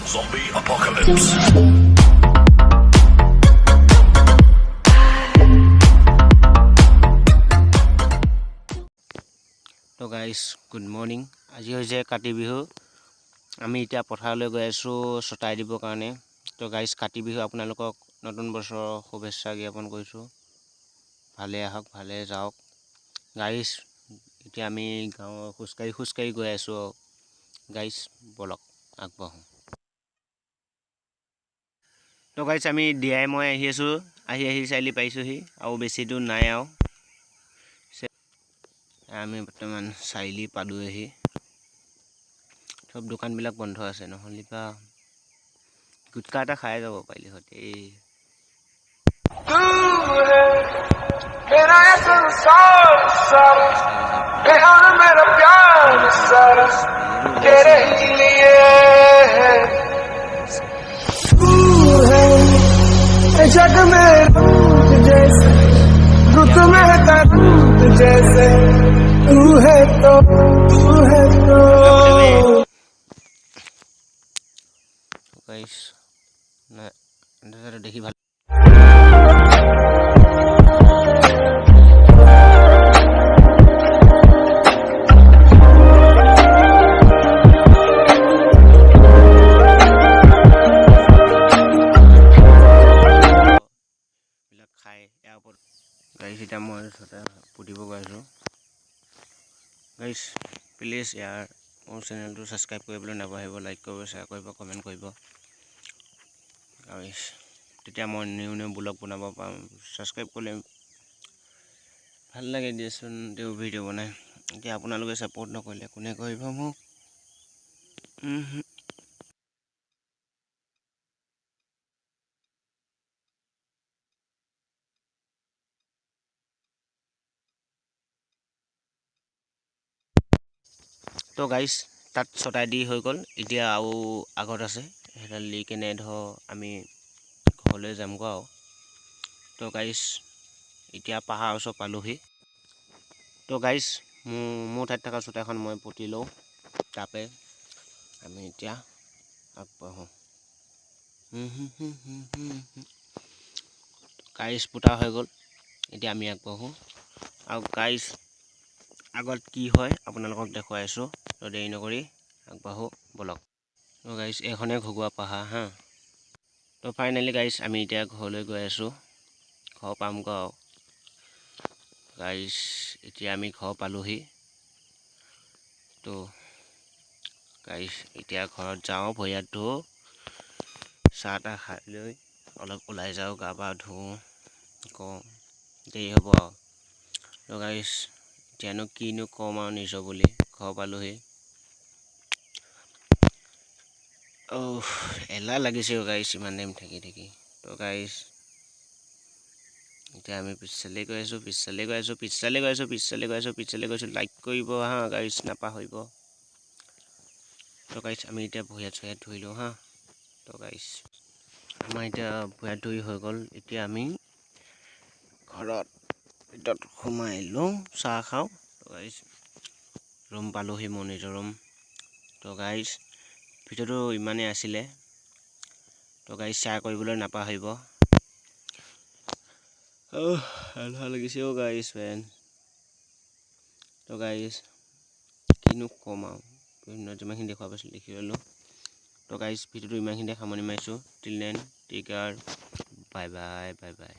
Zombie apocalypse. তো guys good morning আজি হৈছে কাতি বিহু আমি এতিয়া পথাৰলৈ গৈ আছো ছটাই দিবৰ কাৰণে তো গাইস কাতি বিহু আপোনালোকক নতুন বছৰৰ শুভেচ্ছা জ্ঞাপন কৰিছো ভালে আহক ভালে যাওক গাইস এতিয়া আমি গাঁৱৰ খুচকাই গৈ আছো গাইস বলক আগবাঢ়ো তো গাইস আমি দিয়াই মই আহি আছো আহি চাইলি পাইছোহি আৰু বেছি দূৰ নাই আৰু আমি বৰ্তমান চাইলি পালোহি সব দোকানবিলাক বন্ধ আছে নহ'লে বা গুটকা এটা খাই যাব পাৰিলি হতে जग में रूप जैसे रुत में रूप जैसे तू है तो गाइस ना देखी ভাল गाइस এটা মই ছটা পুতিব গৈছো গাইস প্লিজ ইয়াৰ মোৰ চেনেলটো সাবস্ক্ৰাইব কৰিবলৈ নাপাহৰিব লাইক কৰিব শ্বেয়াৰ কৰিব কমেন্ট কৰিব গাইস তেতিয়া মই নিউ ব্লগ বনাব পাম সাবস্ক্ৰাইব কৰিলে ভাল লাগে দিয়েচোন তেও ভিডিও বনাই এতিয়া আপোনালোকে সাপোৰ্ট নকৰিলে কোনে কৰিব মোক তো গাইস তাত ছটাই দি হৈ গ'ল এতিয়া আৰু আগত আছে হেডাল লি কেনে ধৰ আমি ঘৰলৈ যামগৈ আৰু তো গাইস এতিয়া পাহাৰ ওচৰ পালোহি তো গাইস মোৰ ঠাইত থকা ছটাইখন মই পুতি লওঁ তাপে আমি এতিয়া আগবাঢ়ো গাইস পুতা হৈ গ'ল এতিয়া আমি আগবাঢ়ো আৰু গাইস আগত কি হয় আপোনালোকক দেখুৱাই আছো তো দেৰি নকৰি আগবাঢ়ো বলক তো গাইস এখনে ঘগুৱা পাহাৰ হা তো ফাইনালি গাইস আমি এতিয়া ঘৰলৈ গৈ আছো ঘৰ পামগৈ গাইস এতিয়া আমি ঘৰ পালোহি তো গাইস এতিয়া ঘৰত যাওঁ ভৰিয়াত ধো চাহ তা খাই লৈ অলপ ওলাই যাওঁ গা পা ধুওঁ দেৰি হ'ব আৰু তো গাইস এতিয়ানো কিনো কম আৰু নিজৰ বুলি ঘৰ পালোহি এলাহ লাগিছে গাইস ইমান টাইম থাকি তো গাইস এতিয়া আমি পিছালে গৈ আছো লাইক কৰিব হা গাইস নাপাহৰিব তো গাইস আমি এতিয়া ভৰিয়াত ধুই লওঁ হা তো গাইস আমাৰ এতিয়া ভৰিয়াত ধুই হৈ গ'ল এতিয়া আমি ঘৰত ভিতৰত সোমাই লওঁ চাহ খাওঁ তো গাইস ৰুম পালোহি মোৰ নিজৰ ৰুম তো গাইস ভিডিওটো ইমানেই আছিলে তো গাইস শ্বেয়াৰ কৰিবলৈ নাপাহৰিব এলাহ লাগিছে গাইস ফ্ৰেণ্ড তো গাইস কিনো কম আৰু বিভিন্ন যিমানখিনি দেখুৱাব আছিল দেখি ল'লোঁ তো গাইস ভিডিওটো ইমানখিনিতে সামৰণি মাৰিছোঁ till then take care bye বাই